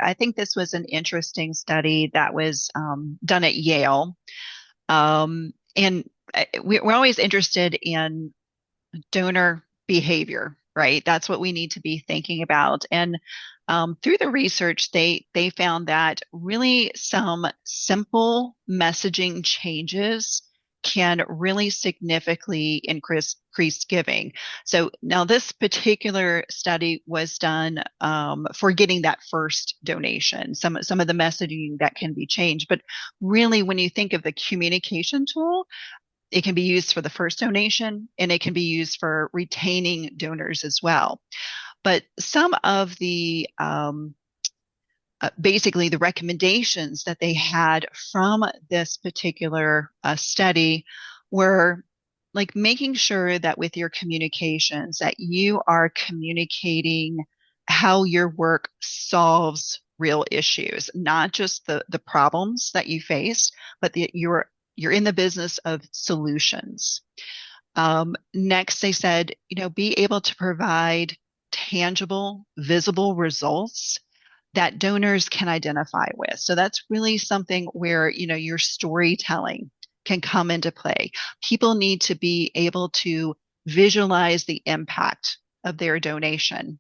I think this was an interesting study that was done at Yale. And we're always interested in donor behavior, right? That's what we need to be thinking about. And through the research, they found that really some simple messaging changes can really significantly increase giving. So now this particular study was done for getting that first donation. Some of the messaging that can be changed, but really, when you think of the communication tool, it can be used for the first donation and it can be used for retaining donors as well. But some of the basically the recommendations that they had from this particular study were like making sure that with your communications that you are communicating how your work solves real issues, not just the problems that you face, but you're in the business of solutions. Next, they said, be able to provide tangible, visible results that donors can identify with. So that's really something where, your storytelling can come into play. People need to be able to visualize the impact of their donation.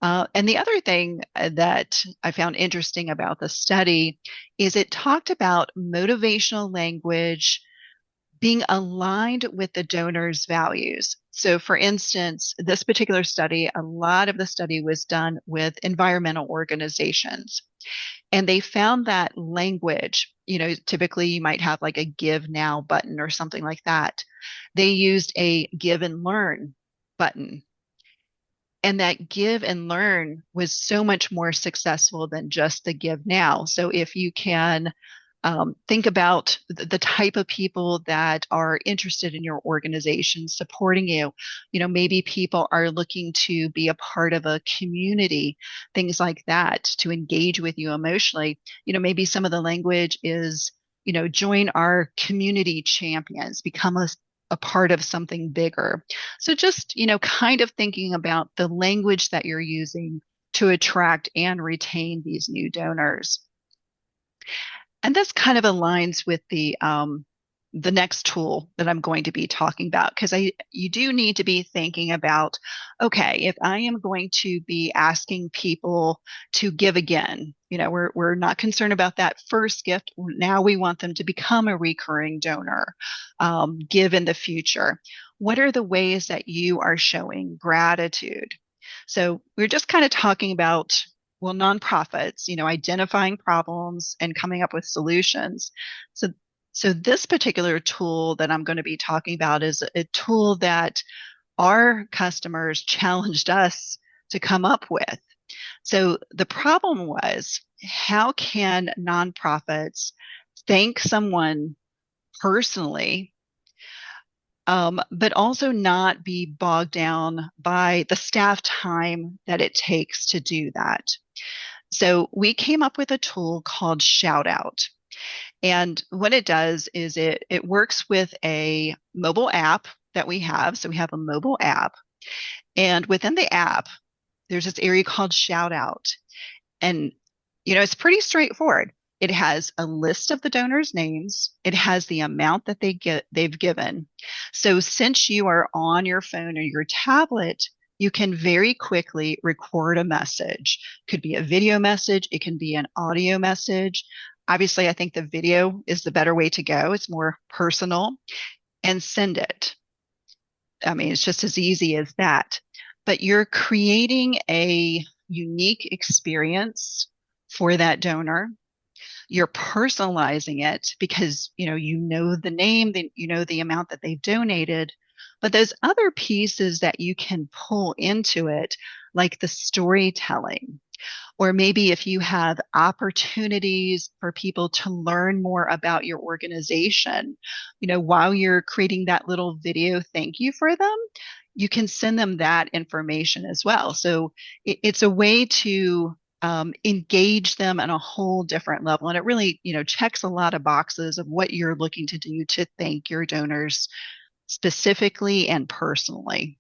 And the other thing that I found interesting about the study is it talked about motivational language being aligned with the donor's values. So, for instance, this particular study, a lot of the study was done with environmental organizations. And they found that language, typically you might have like a give now button or something like that. They used a give and learn button. And that give and learn was so much more successful than just the give now. So if you can think about the type of people that are interested in your organization supporting you. Maybe people are looking to be a part of a community, things like that, to engage with you emotionally. Maybe some of the language is, join our community champions, become a part of something bigger. So just, kind of thinking about the language that you're using to attract and retain these new donors. And this kind of aligns with the next tool that I'm going to be talking about, because you do need to be thinking about, okay, if I am going to be asking people to give again, we're not concerned about that first gift. Now we want them to become a recurring donor, give in the future. What are the ways that you are showing gratitude? So we're just kind of talking about, well, nonprofits, identifying problems and coming up with solutions. So, so this particular tool that I'm going to be talking about is a tool that our customers challenged us to come up with. So the problem was, how can nonprofits thank someone personally, but also not be bogged down by the staff time that it takes to do that? So we came up with a tool called Shoutout. And what it does is it works with a mobile app that we have. So we have a mobile app. And within the app, there's this area called Shoutout. And, it's pretty straightforward. It has a list of the donors' names. It has the amount that they've given. So since you are on your phone or your tablet, you can very quickly record a message. Could be a video message. It can be an audio message. Obviously, I think the video is the better way to go. It's more personal, and send it. I mean, it's just as easy as that. But you're creating a unique experience for that donor. You're personalizing it because, you know the name, you know the amount that they've donated, but those other pieces that you can pull into it, like the storytelling, or maybe if you have opportunities for people to learn more about your organization, while you're creating that little video thank you for them, you can send them that information as well. So it's a way to engage them on a whole different level. And it really, checks a lot of boxes of what you're looking to do to thank your donors specifically and personally.